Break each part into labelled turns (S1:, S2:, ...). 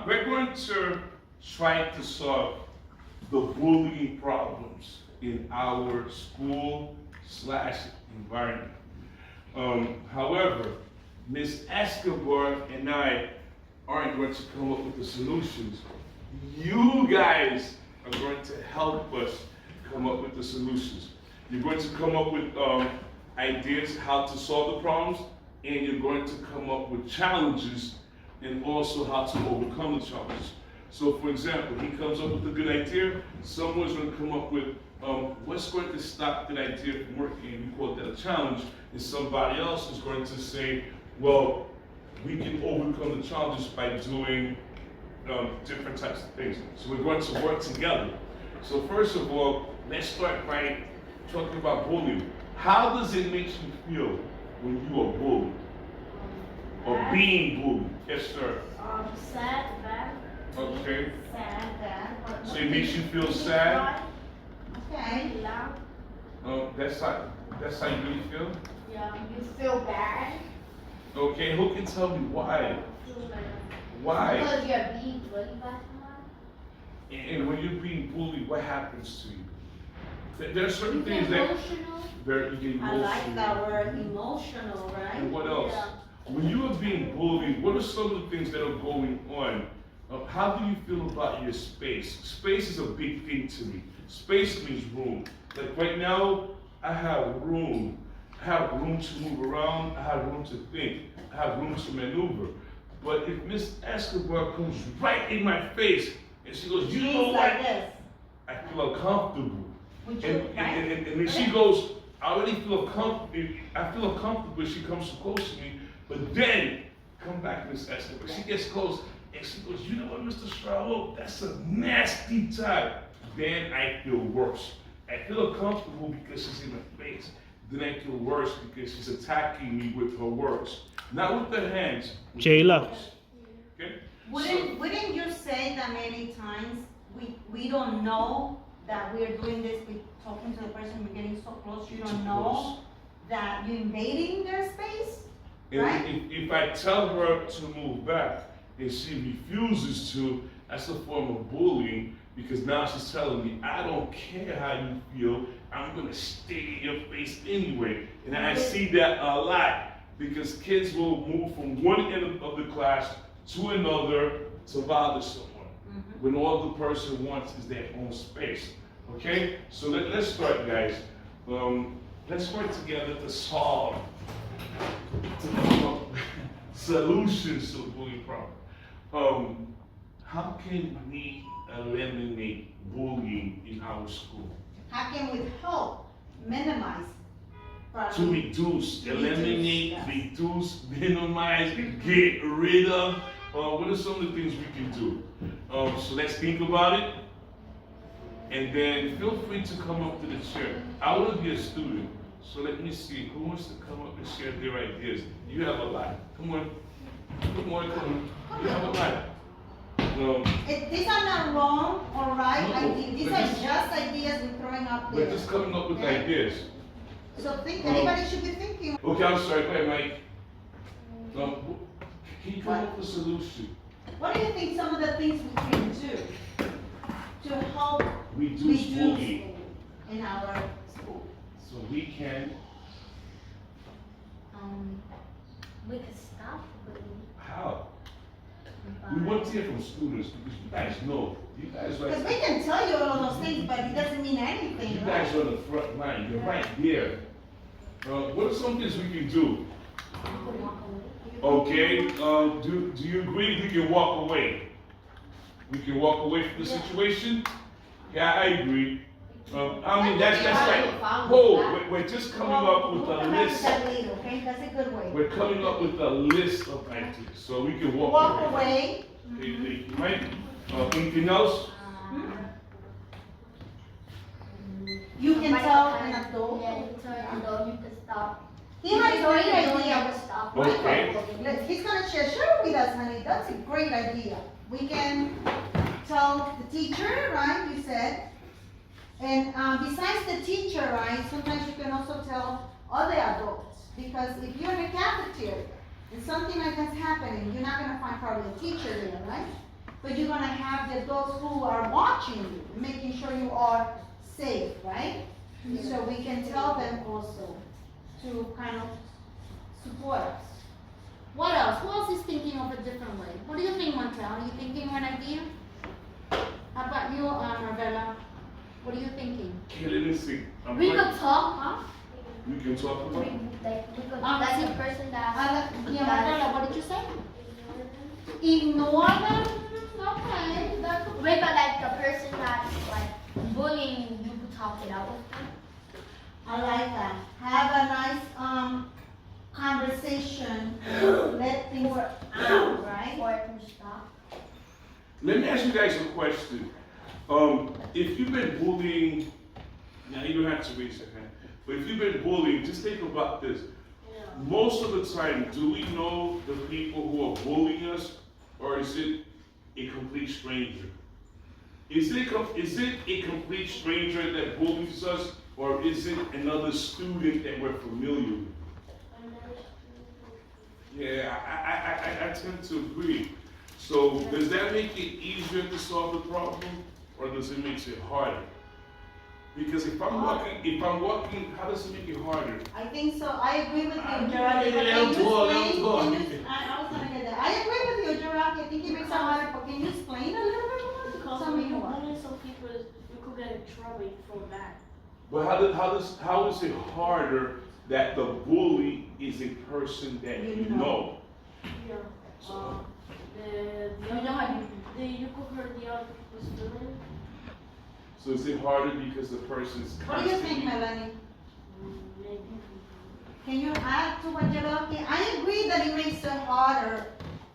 S1: we're going to try to solve the bullying problems in our school slash environment. However, Ms. Escobar and I aren't going to come up with the solutions. You guys are going to help us come up with the solutions. You're going to come up with ideas how to solve the problems, and you're going to come up with challenges and also how to overcome the challenges. So for example, he comes up with a good idea, someone's going to come up with what's going to stop that idea from working, and we call that a challenge, and somebody else is going to say, well, we can overcome the challenges by doing different types of things. So we're going to work together. So first of all, let's start by talking about bullying. How does it make you feel when you are bullied? Or being bullied? Yes, sir.
S2: Sad, bad.
S1: Okay.
S2: Sad, bad.
S1: So it makes you feel sad?
S2: Okay.
S1: That's how you really feel?
S2: Yeah. You feel bad?
S1: Okay, who can tell me why? Why?
S2: Because you're being bullied by someone.
S1: And when you're being bullied, what happens to you? There are certain things that you get emotional.
S3: I like that word, emotional, right?
S1: And what else?
S2: Yeah.
S1: When you are being bullied, what are some of the things that are going on? How do you feel about your space? Space is a big thing to me. Space means room. Like right now, I have room. I have room to move around. I have room to think. I have room to maneuver. But if Miss Escobar comes right in my face and she goes, you know what?
S3: Like this.
S1: I feel uncomfortable.
S3: Would you,
S1: And then she goes, I already feel uncomfortable. I feel uncomfortable if she comes too close to me. But then, come back, Miss Escobar. She gets close and she goes, you know what, Mr. Strallo? That's a nasty type. Then I feel worse. I feel uncomfortable because she's in my face. Then I feel worse because she's attacking me with her words. Not with her hands. With
S4: Jayla.
S1: her words. Okay?
S3: wouldn't you say that many times we don't know that we're doing this, we're talking to the person, we're getting so close, you don't know that you're invading their space?
S1: And
S3: right?
S1: if I tell her to move back and she refuses to, that's a form of bullying, because now she's telling me, I don't care how you feel, I'm gonna stay in your face anyway. And I see that a lot, because kids will move from one end of the class to another to bother someone, when all the person wants is their own space. Okay? So let's start, guys. Let's work together to solve, to come up with solutions to the bullying problem. How can we eliminate bullying in our school?
S3: How can we help minimize?
S1: To reduce, eliminate,
S3: yes.
S1: reduce, minimize, get rid of. What are some of the things we can do? So let's think about it. And then feel free to come up to the chair. I want to be a student, so let me see who wants to come up and share their ideas. You have a lot. Come on. Come on. You have a lot.
S3: These are not wrong or right
S1: No,
S3: ideas. These
S1: but
S3: are
S1: just-
S3: just ideas we're throwing up there.
S1: We're just coming up with
S3: Okay.
S1: ideas.
S3: So anybody should be thinking.
S1: Okay, I'm sorry. Go ahead, Mike. Can you come up with a solution?
S3: What do you think some of the things we can do to help
S1: Reduce bullying.
S3: in our school?
S1: So we can,
S2: We could stop bullying.
S1: how? We want to hear from students because you guys know. You guys
S3: Because we
S1: are,
S3: can tell you all those things, but it doesn't mean anything,
S1: you
S3: right?
S1: guys are on the front line. You're right there. What are some things we can do?
S2: We could walk away.
S1: Okay, do you agree we can walk away? We can walk away from the situation? Yeah, I agree. I mean, that's like, we're just coming up with a list.
S3: Okay, that's a good way.
S1: We're coming up with a list of ideas, so we can walk
S3: Walk
S1: away.
S3: away.
S1: Right? Anything else?
S3: You can tell an adult.
S2: Yeah, you can tell an adult you can stop.
S3: He has a great
S2: You
S3: idea.
S2: never stop.
S1: Okay.
S3: He's gonna share with us, honey. That's a great idea. We can tell the teacher, right? You said. And besides the teacher, right? Sometimes you can also tell other adults, because if you're in a cafeteria and something like that's happening, you're not gonna find probably a teacher there, right? but you're gonna have the adults who are watching you, making sure you are safe, right? So we can tell them also to kind of support us. What else? Who else is thinking of a different way? What do you think, Montel? Are you thinking of an idea? How about you, Marvella? What are you thinking?
S1: Okay, let me see.
S2: We could talk, huh?
S1: We can talk about it.
S2: We could, like the person that.
S3: Yeah, Marvella, what did you say? Ignore them? Okay, that's okay.
S2: Wait, but like the person that's like bullying you, you could talk it out with them.
S3: I like that. Have a nice conversation. Let things out, right?
S2: Or it can stop.
S1: Let me ask you guys a question. If you've been bullying, now you don't have to raise your hand, but if you've been bullying, just think about this. Most of the time, do we know the people who are bullying us, or is it a complete stranger? Is it a complete stranger that bullies us, or is it another student that we're familiar with? Yeah, I tend to agree. So does that make it easier to solve the problem, or does it make it harder? Because if I'm walking, how does it make it harder?
S3: I think so. I agree with you, Gerard.
S1: Yeah,
S3: Can you
S1: I'm
S3: explain?
S1: talking.
S3: I was gonna get that. I agree with you, Gerard. I think it makes it harder, but can you explain a little bit more?
S4: Because
S3: Tell
S4: when
S3: me
S4: you
S3: more.
S4: bully some people, you could get in trouble for that.
S1: But how is it harder that the bully is a person that you know?
S4: Yeah.
S1: So,
S2: You know how you.
S4: You could hurt the other people's feelings.
S1: so is it harder because the person's
S3: What do you think,
S1: constantly?
S3: Melanie?
S4: Maybe.
S3: Can you add to what Gerard? I agree that it makes it harder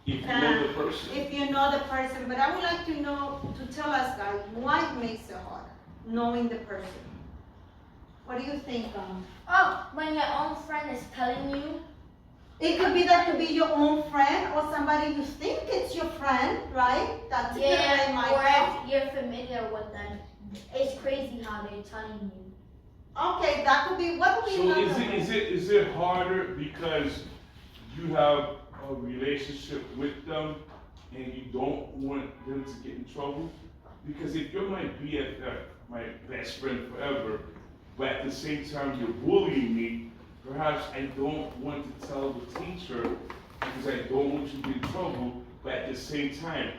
S1: If you know the person.
S3: if you know the person, but I would like to know, to tell us guys, why it makes it harder, knowing the person. What do you think?
S2: Oh, when your own friend is telling you.
S3: It could be that could be your own friend or somebody you think it's your friend, right? That's
S2: Yeah,
S3: my
S2: or
S3: friend.
S2: if you're familiar with them. It's crazy how they're telling you.
S3: Okay, that could be, what would be
S1: So
S3: another?
S1: is it harder because you have a relationship with them and you don't want them to get in trouble? Because if you're my BFF, my best friend forever, but at the same time you're bullying me, perhaps I don't want to tell the teacher because I don't want you to get in trouble, but at the same time,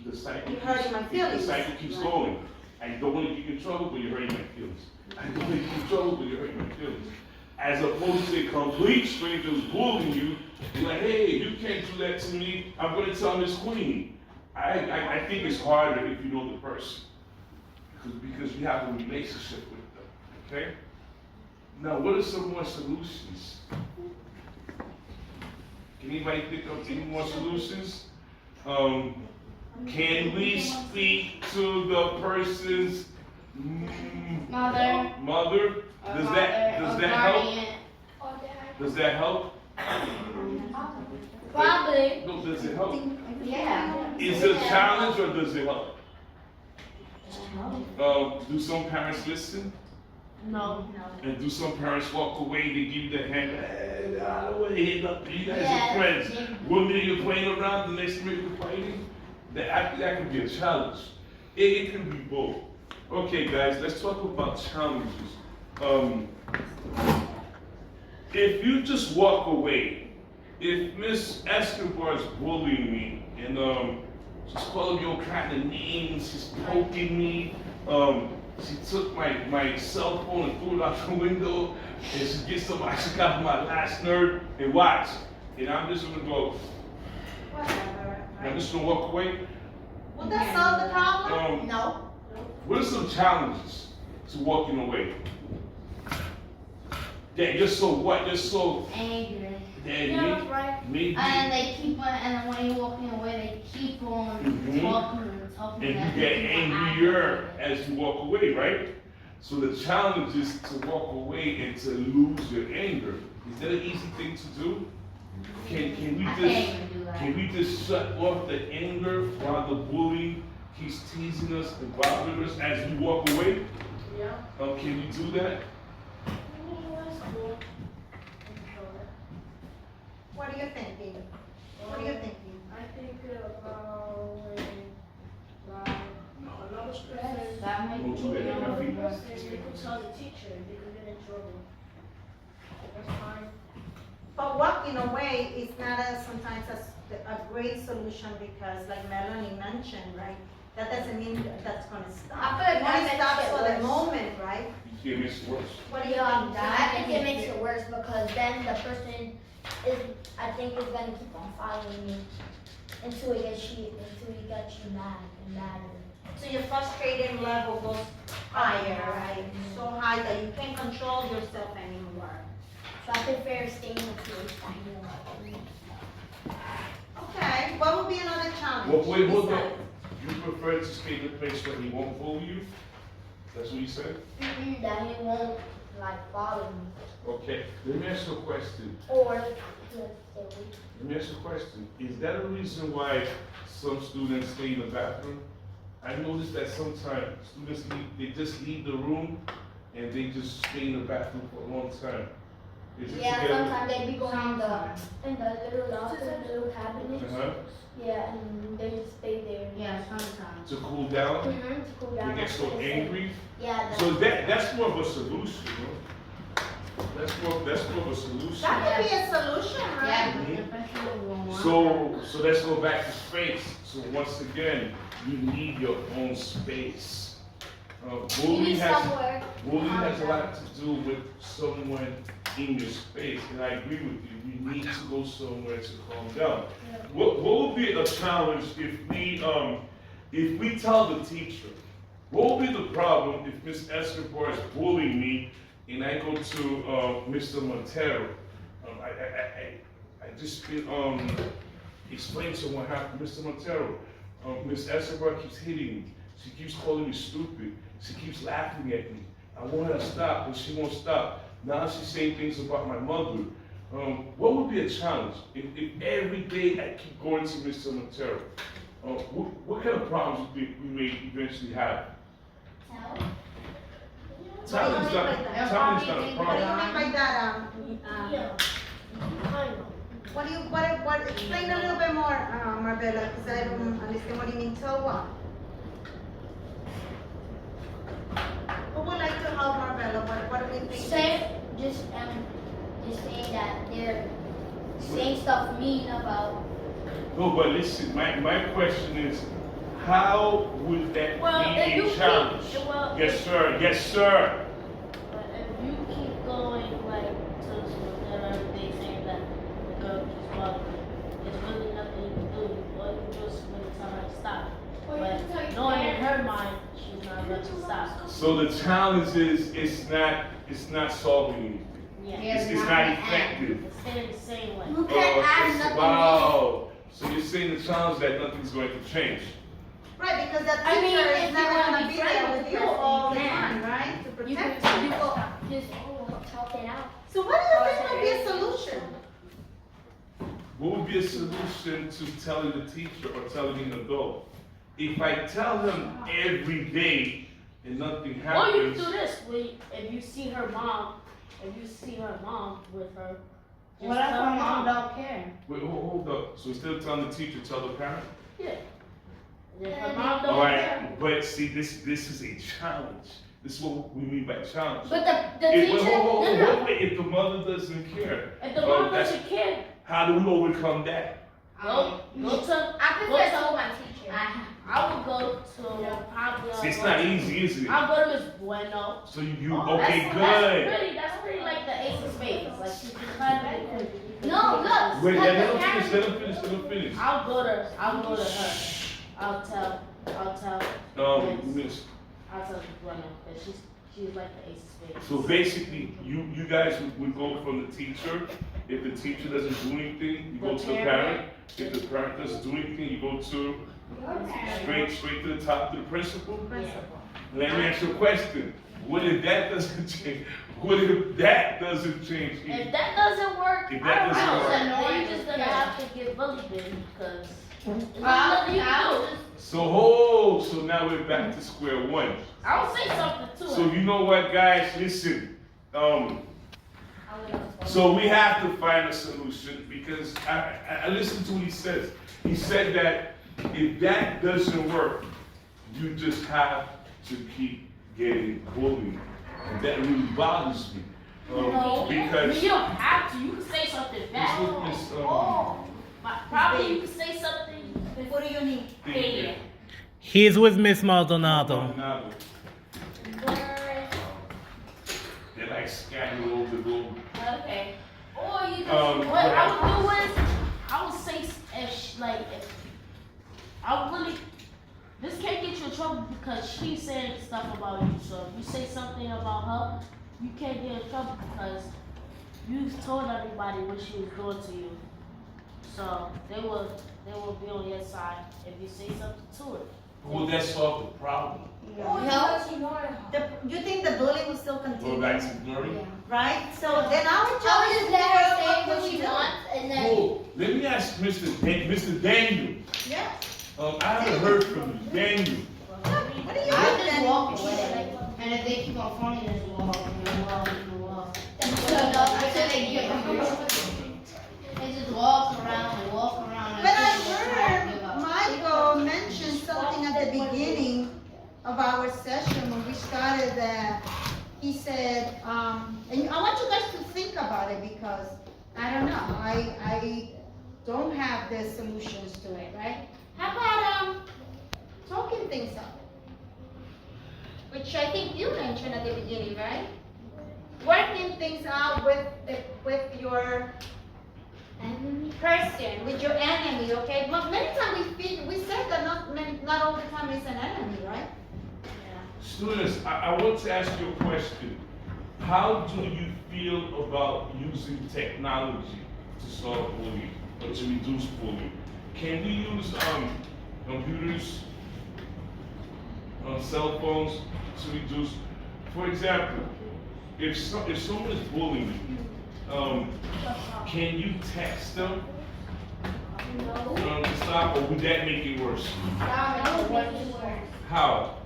S1: the cycle
S3: You're hurting my feelings.
S1: The cycle keeps
S3: Right.
S1: going. I don't want to get in trouble, but you're hurting my feelings. I don't want to get in trouble, but you're hurting my feelings. As opposed to a complete stranger who's bullying you, you're like, hey, you can't do that to me. I'm going to tell Miss Queen. I think it's harder if you know the person. Because you have a relationship with them. Okay? Now, what are some more solutions? Can anybody think of any more solutions? Can we speak to the person's
S2: Mother.
S1: mother? Does that help? Does that help?
S2: Probably.
S1: No, does it help?
S2: Yeah.
S1: Is it a challenge or does it help? Do some parents listen?
S4: No.
S1: And do some parents walk away, they give you the hand, hey, I don't want to hit up, you guys
S2: Yeah.
S1: are friends. One minute you're playing around, the next minute you're fighting. That could be a challenge. It can be both. Okay guys, let's talk about challenges. If you just walk away, if Miss Escobar is bullying me and she's calling me all kind of names, she's poking me, she took my cell phone and threw it out the window, and she gets somebody, she got my last nerve, and watch. And I'm just gonna go,
S3: Whatever,
S1: I'm
S3: right?
S1: just gonna walk away.
S3: Would that solve the problem?
S2: No.
S1: What are some challenges to walking away? Yeah, you're so what? You're so
S2: Angry.
S1: yeah,
S2: Right.
S1: maybe
S2: And they keep on, and then when you're walking away, they keep on
S1: Mhm.
S2: talking and talking.
S1: and
S2: and
S1: you get
S2: everything will
S1: angrier
S2: happen.
S1: as you walk away, right? So the challenge is to walk away and to lose your anger. Is that an easy thing to do? Can we
S2: I
S1: just
S2: can't even do that.
S1: can we just shut off the anger while the bully keeps teasing us and bothering us as we walk away?
S4: Yeah.
S1: Can we do that?
S4: That's cool.
S3: What are you thinking? What are you thinking?
S4: I think when
S1: stress.
S4: That might
S1: Go to the MFE.
S4: people tell the teacher, they could get in trouble. That's fine.
S3: But what, in a way, is not sometimes a great solution because like Melanie mentioned, right? That doesn't mean that's gonna stop.
S2: I feel like
S3: It only
S2: that makes
S3: stops
S2: it
S3: for the
S2: worse.
S3: moment, right?
S1: You can't make it worse.
S3: What do you
S2: Yeah,
S3: think?
S2: I think it makes it worse because then the person is, I think, is gonna keep on following you until he gets you mad and madder.
S3: So your frustrating level goes higher, right? So high that you can't control yourself anymore.
S2: So I prefer staying with you.
S3: Okay, what would be another challenge?
S1: Well, wait, hold
S3: besides-
S1: on. You prefer to stay in a place where he won't bully you? That's what you said?
S2: That he won't like follow me
S1: Okay, let me ask you a question.
S2: or he'll stay with you.
S1: Let me ask you a question. Is that a reason why some students stay in the bathroom? I noticed that sometimes students they just leave the room and they just stay in the bathroom for a long time. Is it
S2: Yeah,
S1: together?
S2: sometimes they be going in the little locker, the little cabinet.
S1: Uh-huh.
S2: Yeah, and they just stay there.
S3: Yeah, sometimes.
S1: To cool down?
S2: To cool down.
S1: They get so angry?
S2: Yeah.
S1: So that's more of a solution, you know? That's more of a solution.
S3: That could be a solution, right?
S1: So let's go back to space. So once again, you need your own space.
S2: You
S1: Bullying
S2: need somewhere.
S1: has a lot to do with someone in your space, and I agree with you. You need to go somewhere to calm down. What would be a challenge if we tell the teacher? What would be the problem if Miss Escobar is bullying me and I go to Mr. Montero? I just explain to him what happened. Mr. Montero, Miss Escobar keeps hitting me. She keeps calling me stupid. She keeps laughing at me. I want her to stop, but she won't stop. Now she's saying things about my mother. What would be a challenge if every day I keep going to Mr. Montero? What kind of problems we may eventually have? Talent's not a
S3: What do you
S1: problem.
S3: mean by that?
S4: Yeah. Kind of.
S3: What, explain a little bit more, Marbella, because I don't understand what you mean. Tell what? Who would like to help Marbella? What do we think?
S2: Just saying that they're saying stuff mean about.
S1: No, but listen, my question is, how would that
S4: Well,
S1: be
S4: if you
S1: a challenge? Yes, sir. Yes, sir.
S4: But if you keep going like to the school every day saying that the girl keeps bothering you, there's really nothing you can do. All you can do is really tell her to stop. But knowing in her mind, she's not going to stop.
S1: So the challenge is it's not solving anything.
S4: Yeah.
S1: It's not effective.
S4: It's staying the same way.
S2: You can't add nothing.
S1: Wow. So you're saying the challenge that nothing's going to change.
S3: Right, because the
S2: I mean,
S3: teacher
S2: if
S3: is
S2: you
S3: never
S2: wanna
S3: gonna
S2: be
S3: be there
S2: friends
S3: with
S2: with
S3: you
S2: her,
S3: all the
S2: you can.
S3: time, right? To
S2: You
S3: protect
S2: can
S3: you.
S2: just talk it out.
S3: So what do you think would be a solution?
S1: What would be a solution to telling the teacher or telling an adult? If I tell him every day and nothing
S4: Or you can
S1: happens,
S4: do this, if you see her mom with her, just
S5: What if
S4: tell
S5: her
S4: her
S5: mom
S4: mom.
S1: Oh,
S5: don't care?
S1: wait, hold up. So instead of telling the teacher, tell the parent?
S4: Yeah. If her mom don't
S1: All
S4: care.
S1: right, but see, this is a challenge. This is what we mean by challenge.
S2: But the
S1: If,
S2: teacher,
S1: if the mother doesn't care,
S4: If the mom
S1: that's-
S4: doesn't care,
S1: how do we overcome that?
S4: go to.
S2: I
S4: Go
S2: prefer
S4: tell
S2: to my teacher.
S4: I would go to probably.
S1: See, it's not easy, is it?
S4: I'll go to Miss Bueno.
S1: So you
S4: Oh,
S1: okay, good.
S4: That's pretty like the ace of spades. Like she's kind of.
S2: No, look.
S1: Wait,
S2: because
S1: let
S2: the
S1: him
S2: parents-
S1: finish, let him finish.
S4: I'll go to her. I'll tell
S1: Miss,
S4: Miss Bueno that she's like the ace of spades.
S1: so basically, you guys would go from the teacher. If the teacher doesn't do anything, you go to the parent. If the parent doesn't do anything, you go to straight to the top, to the principal. Let me ask you a question. What if that doesn't change? What if that doesn't change?
S4: If that doesn't work,
S1: If
S4: I
S1: that
S4: don't
S1: doesn't
S4: know.
S1: work.
S4: Then you're just gonna have to get bullied then because there's nothing you can do.
S1: So now we're back to square one.
S4: I'll say something to
S1: So
S4: her.
S1: you know what, guys? Listen. So we have to find a solution because I listened to what he says. He said that if that doesn't work, you just have to keep getting bullied. And that really bothers me.
S4: No,
S1: Because
S4: you don't have to. You can say something back. Probably you can say something.
S3: What do you need?
S4: Yeah.
S5: He's with Miss Maldonado.
S1: They're like scattering over the globe.
S4: Okay. Or you just,
S1: Um,
S4: what I would do is, I would say, if I would really, this can't get you in trouble because she's saying stuff about you. So if you say something about her, you can't get in trouble because you've told everybody what she was doing to you. So they will be on your side if you say something to her.
S1: Will that solve the problem?
S3: You think the bullying will still
S1: Go
S3: continue,
S1: back to ignoring?
S3: right? So then our
S2: I
S3: job
S2: would
S3: is
S2: just
S3: to
S2: let
S3: figure
S2: her
S3: out
S2: say
S3: what
S2: what
S3: can we
S2: she
S3: do.
S2: wants, and then.
S1: Oh, let me ask Mr. Daniel.
S3: Yeah.
S1: I haven't heard from you, Daniel.
S3: What do you
S6: I
S3: think?
S6: just walk away, and if they keep on phoning, just walk and walk and walk. Until they give up. They just walk around and walk around.
S3: But I
S6: until they try to give
S3: heard
S6: up.
S3: Michael mention something at the beginning of our session when we started that he said, and I want you guys to think about it because I don't know, I don't have the solutions to it, right? How about talking things up? Which I think you mentioned at the beginning, right? Working things out with your person, with your enemy, okay? But many times we said that not all the time is an enemy, right?
S1: Students, I want to ask you a question. How do you feel about using technology to solve bullying or to reduce bullying? Can we use computers, cell phones to reduce? For example, if someone is bullying you, can you text them to stop, or would that make it worse? How?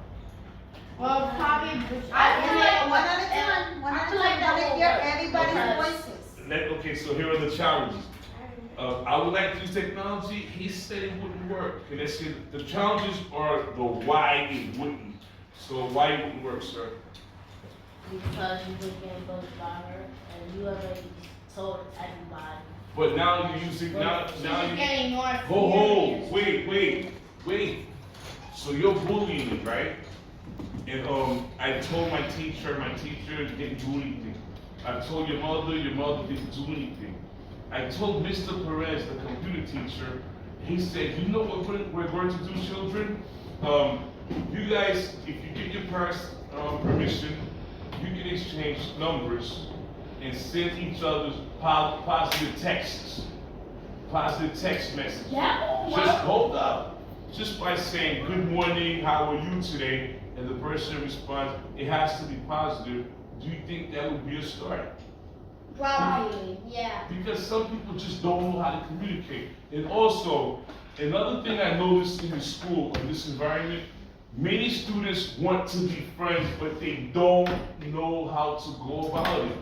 S6: Well, probably.
S3: I feel like one at a time, I want to hear everybody's
S1: Okay.
S3: voices.
S1: Okay, so here are the challenges. I would like to use technology. He said it wouldn't work. And let's see, the challenges are the why it wouldn't. So why it wouldn't work, sir?
S4: Because you been getting bullied by her and you already told everybody.
S1: But now you're using now
S6: She's
S1: you
S6: getting more
S1: hold,
S6: furious.
S1: wait. So you're bullying me, right? And I told my teacher didn't do anything. I told your mother didn't do anything. I told Mr. Perez, the computer teacher, he said, you know what we're going to do, children? You guys, if you get your parents' permission, you can exchange numbers and send each other positive texts, positive text messages.
S4: Yeah.
S1: Just hold up. Just by saying, good morning, how are you today? And the person responds, it has to be positive. Do you think that would be a start?
S2: Probably, yeah.
S1: Because some people just don't know how to communicate. And also, another thing I noticed in the school, in this environment, many students want to be friends, but they don't know how to go about it.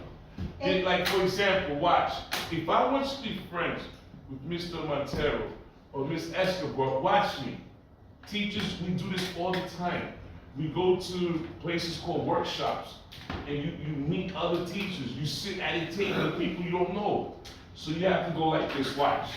S1: And like, for example, watch. If I want to be friends with Mr. Montero or Miss Escobar, watch me. Teachers, we do this all the time. We go to places called workshops, and you meet other teachers. You sit at a table with people you don't know. So you have to go like this, watch.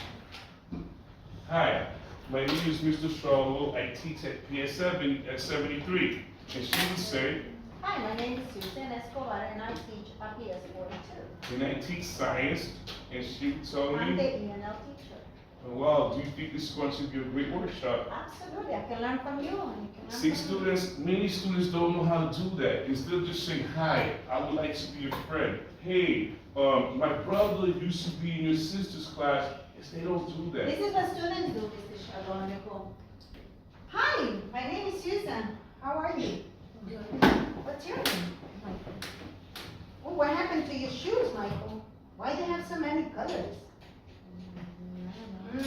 S1: Hi, my name is Mr. Stronglow. I teach at PS7 at 73. And she would say,
S3: Hi, my name is Susan Escobar and I teach at PS42.
S1: and I teach science, and she would tell
S3: I'm the
S1: me,
S3: ENL teacher.
S1: wow, do you think this is going to be a great workshop?
S3: Absolutely, I can learn from you and you can learn
S1: See,
S3: from me.
S1: many students don't know how to do that. Instead of just saying, hi, I would like to be your friend. Hey, my brother used to be in your sister's class. Yes, they don't do that.
S3: This is what students do, Mr. Shalom. Hi, my name is Susan. How are you? What's your name? Oh, what happened to your shoes, Michael? Why do they have so many colors?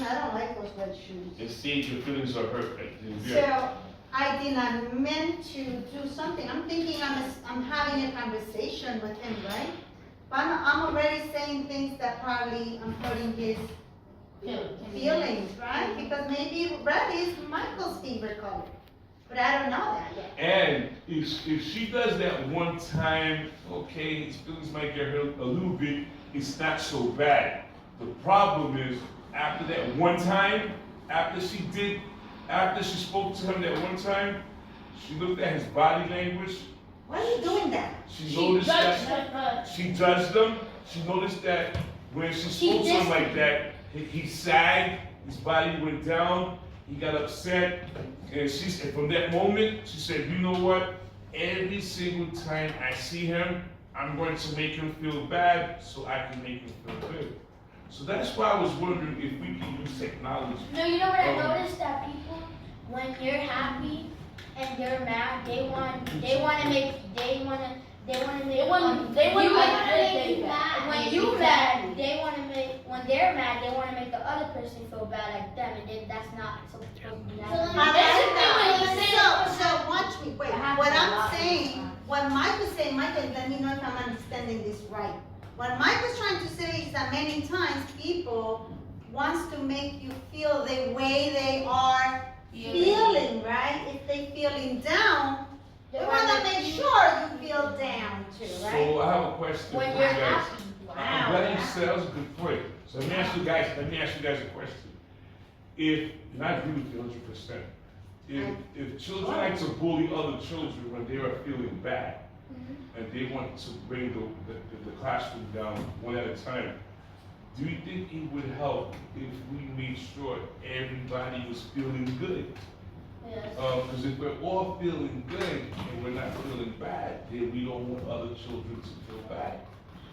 S3: I don't like those red shoes.
S1: And see, your feelings are hurt. Right?
S3: So I did not meant to do something. I'm thinking I'm having a conversation with him, right? But I'm already saying things that probably I'm hurting his feelings, right? Because maybe red is Michael's favorite color.
S6: But I don't know that yet.
S1: And if she does that one time, okay, his feelings might get hurt a little bit, it's not so bad. The problem is, after that one time, after she spoke to him that one time, she looked at his body language.
S3: Why are you doing that?
S1: She noticed
S4: judged
S1: that
S4: her.
S1: she judged him. She noticed that when she spoke to him like that, he sagged, his body went down, he got upset, and from that moment, she said, you know what? Every single time I see him, I'm going to make him feel bad so I can make him feel good. So that's why I was wondering if we can use technology.
S2: No, you know what I noticed, that people, when you're happy and you're mad, they want to make you mad. When you mad, when they're mad, they want to make the other person feel bad like them, and then that's not supposed to be
S3: So watch me, wait, what I'm saying, what Mike is saying, Mike, let me know if I'm understanding this right. What Mike is trying to say is that many times people wants to make you feel the way they are feeling, right? If they feeling down, they want to make sure you feel down too, right?
S1: So I have a question
S2: When
S1: for
S2: you're
S1: you guys.
S2: happy.
S1: I'm glad you said that was a good point. So let me ask you guys a question. And I agree with you 100%. If children like to bully other children when they are feeling bad, and they want to bring the classroom down one at a time, do you think it would help if we made sure everybody was feeling good?
S2: Yes.
S1: Because if we're all feeling good and we're not feeling bad, then we don't want other children to feel bad.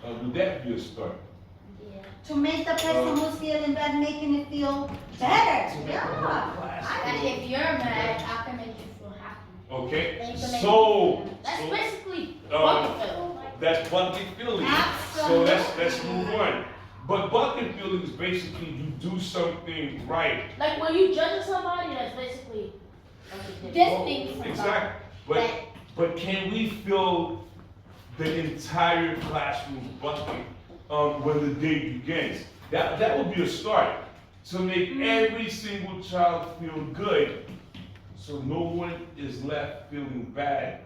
S1: Would that be a start?
S2: Yeah.
S3: To make the person who's feeling bad, making it feel better,
S1: To make the whole
S3: yeah.
S1: class
S2: And
S1: feel-
S2: if you're mad, I can make you feel happy.
S1: Okay,
S2: Then you can make
S1: so,
S4: That's
S1: so,
S4: basically
S1: um,
S4: bucket filling.
S1: that's bucket feeling. So let's move on. But bucket feeling is basically you do something right.
S4: Like when you judge somebody, that's basically
S2: Disciplining somebody.
S1: Exactly. But can we fill the entire classroom bucket when the day begins? That would be a start to make every single child feel good, so no one is left feeling bad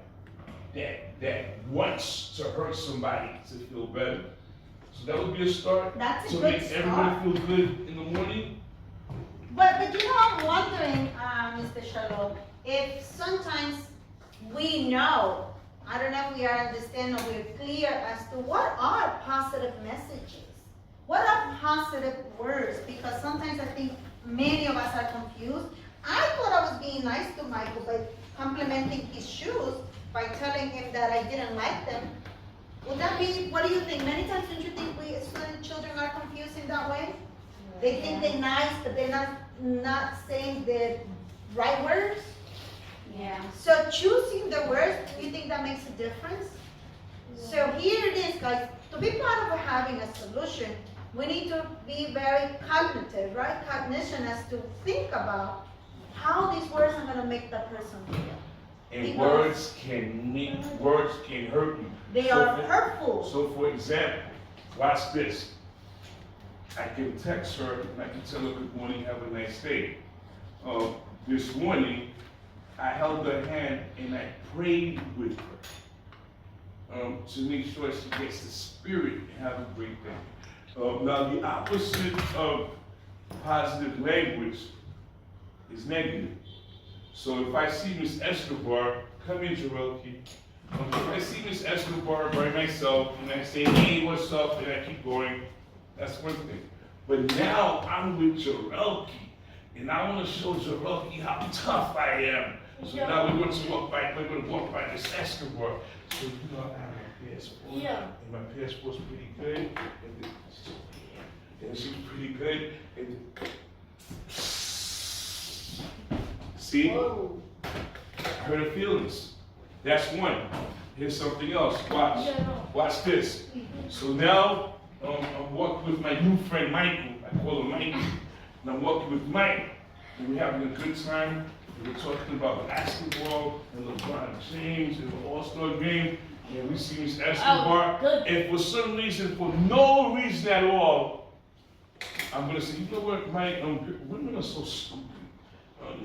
S1: that wants to hurt somebody to feel better. So that would be a start
S3: That's a
S1: to
S3: good
S1: make
S3: start.
S1: everyone feel good in the morning.
S3: But you know, I'm wondering, Mr. Charlotte, if sometimes we know, I don't know if we are understand or we're clear as to what are positive messages? What are positive words? Because sometimes I think many of us are confused. I thought I was being nice to Michael by complimenting his shoes by telling him that I didn't like them. Would that be, what do you think? Many times don't you think we as children are confused in that way? They think they're nice, but they're not saying the right words?
S6: Yeah.
S3: So choosing the words, do you think that makes a difference? So here it is, guys. To be part of having a solution, we need to be very cognitive, right? Cognition as to think about how these words are gonna make the person feel.
S1: And
S3: Because
S1: words can hurt you.
S3: they
S1: So
S3: are
S1: for-
S3: hurtful.
S1: So for example, watch this. I can text her and I can tell her good morning, have a nice day. This morning, I held her hand and I prayed with her to make sure she gets the spirit and have a great day. Now the opposite of positive language is negative. So if I see Miss Escobar, come in, Jarelki. If I see Miss Escobar by myself and I say, hey, what's up, and I keep going, that's one thing. But now I'm with Jarelki, and I want to show Jarelki how tough I am. So now we're going to walk by Miss Escobar. So you know, I have my passport, and my passport's pretty good, and she's pretty good, and see? Hurt her feelings. That's one. Here's something else. Watch. Watch this. So now I'm walking with my new friend Michael. I call him Michael. And I'm walking with Mike. And we're having a good time. And we're talking about basketball and LeBron James and the All-Star game. And we see Miss Escobar.
S4: good.
S1: And for some reason, for no reason at all, I'm gonna say, you know what, Mike? Women are so stupid.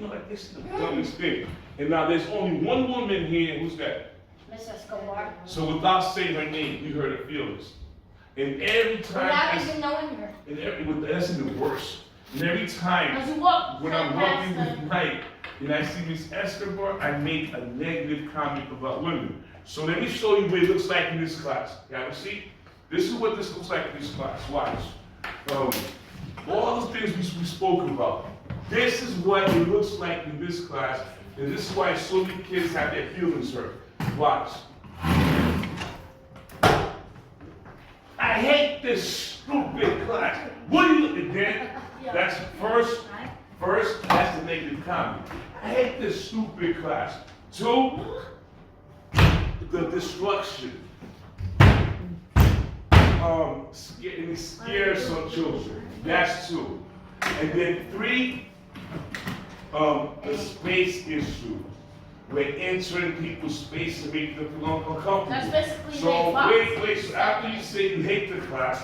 S1: like this is the dumbest thing. And now there's only one woman here, who's that?
S2: Miss Escobar.
S1: So without saying her name, you hurt her feelings. And every time,
S2: Without even knowing her.
S1: that's even worse. And every time,
S4: As you walk
S1: when I'm
S4: past
S1: walking
S4: her.
S1: with Mike, and I see Miss Escobar, I make a negative comment about women. So let me show you what it looks like in this class. You have a seat? This is what this looks like in this class. Watch. All the things we spoke about. This is what it looks like in this class, and this is why so many kids have their feelings hurt. Watch. I hate this stupid class. What are you looking at? That's first, that's the negative comment. I hate this stupid class. 2, the destruction. Scare some children. That's 2. And then 3, the space issue. We're entering people's space to make them feel uncomfortable.
S4: That's basically
S1: So
S4: hate
S1: wait, so after you say you hate the class,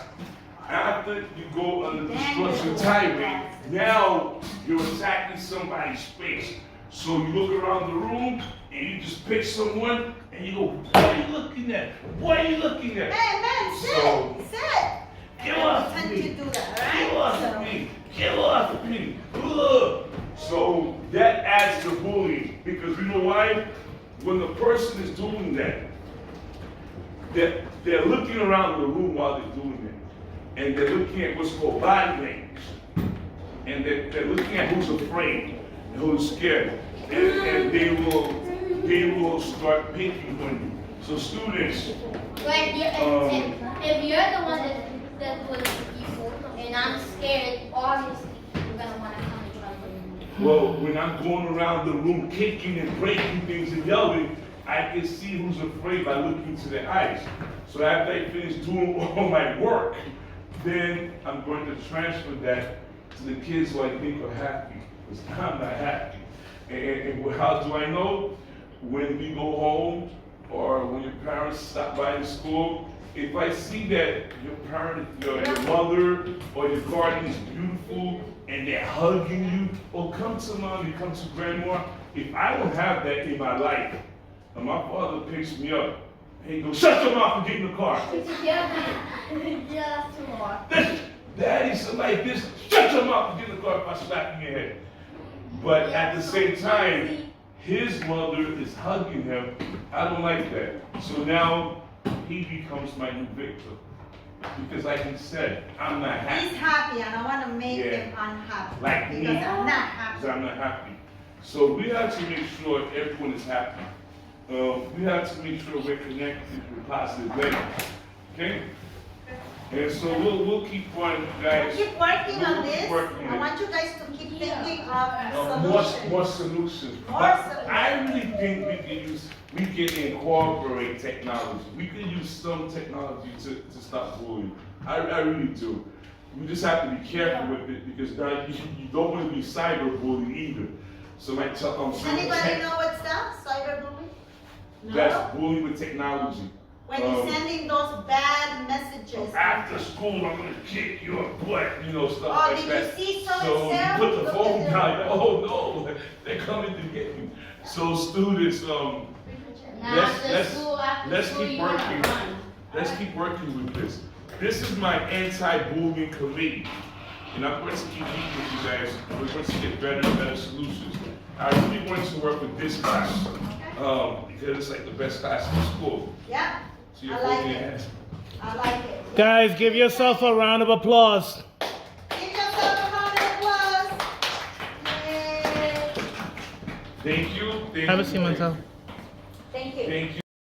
S1: after you go on the destruction tirade, now you're attacking somebody's space. So you look around the room and you just pick someone and you go, what are you looking at? What are you looking at?
S3: Man,
S1: So-
S3: sit.
S1: Get off
S3: Tend
S1: me.
S3: to do that,
S1: Get
S3: right?
S1: off me! Get off me! Ugh. So that adds to bullying, because you know why? When the person is doing that, they're looking around the room while they're doing it, and they're looking at what's called body language, and they're looking at who's afraid and who's scared, and they will start picking on you. So students,
S2: Like, if you're the one that was evil and I'm scared, obviously you're gonna wanna come and try to.
S1: well, when I'm going around the room kicking and breaking things and yelling, I can see who's afraid by looking into their eyes. So after I finish doing all my work, then I'm going to transfer that to the kids who I think are happy, because I'm not happy. And how do I know? When we go home or when your parents stop by the school, if I see that your parent, your mother or your guardian is beautiful and they're hugging you, oh, come to mommy, come to grandma. If I don't have that in my life, and my father picks me up and he goes, shut your mouth and get in the car.
S2: Yeah, too hard.
S1: Daddy, somebody this, shut your mouth and get in the car if I slap you in your head. But at the same time, his mother is hugging him. I don't like that. So now he becomes my new victim. Because like he said, I'm not happy.
S3: He's happy and I want to make
S1: Yeah.
S3: him unhappy.
S1: Like me.
S3: Because I'm not happy.
S1: Because I'm not happy. So we have to make sure everyone is happy. We have to make sure we're connected with positive language. Okay? And so we'll keep on, guys.
S3: Keep working on
S1: We'll keep
S3: this.
S1: working
S3: I
S1: it.
S3: want you guys to keep thinking of
S1: More
S3: solutions.
S1: solutions.
S3: More
S1: But
S3: solutions.
S1: I really think we can incorporate technology. We can use some technology to stop bullying. I really do. We just have to be careful with it, because now you don't want to be cyberbullied either. So like
S3: Anybody know what's that? Cyberbullying?
S1: that's bullying with technology.
S3: When you're sending those bad messages.
S1: After school, I'm gonna kick your butt, stuff
S3: Oh,
S1: like
S3: did
S1: that.
S3: you see so and
S1: So you
S3: so?
S1: put the
S3: Look
S1: phone
S3: at
S1: down.
S3: them.
S1: Oh no, they're coming to get you. So students,
S6: Now
S1: Let's-
S6: after school,
S1: let's
S6: school,
S1: keep
S6: you wanna
S1: working.
S6: run.
S1: let's keep working with this. This is my anti-bullying committee, and I'm going to keep meeting with you guys. We're going to get better and better solutions. I really want to work with this class because it's like the best class in school.
S3: Yeah,
S1: So you're
S3: I like
S1: holding your
S3: it.
S1: hands.
S3: I like it.
S5: Guys, give yourself a round of applause.
S3: Give yourself a round of applause. Yay.
S1: Thank you. Thank
S5: Have a
S1: you.
S5: seat, Montel.
S2: Thank you.
S1: Thank you.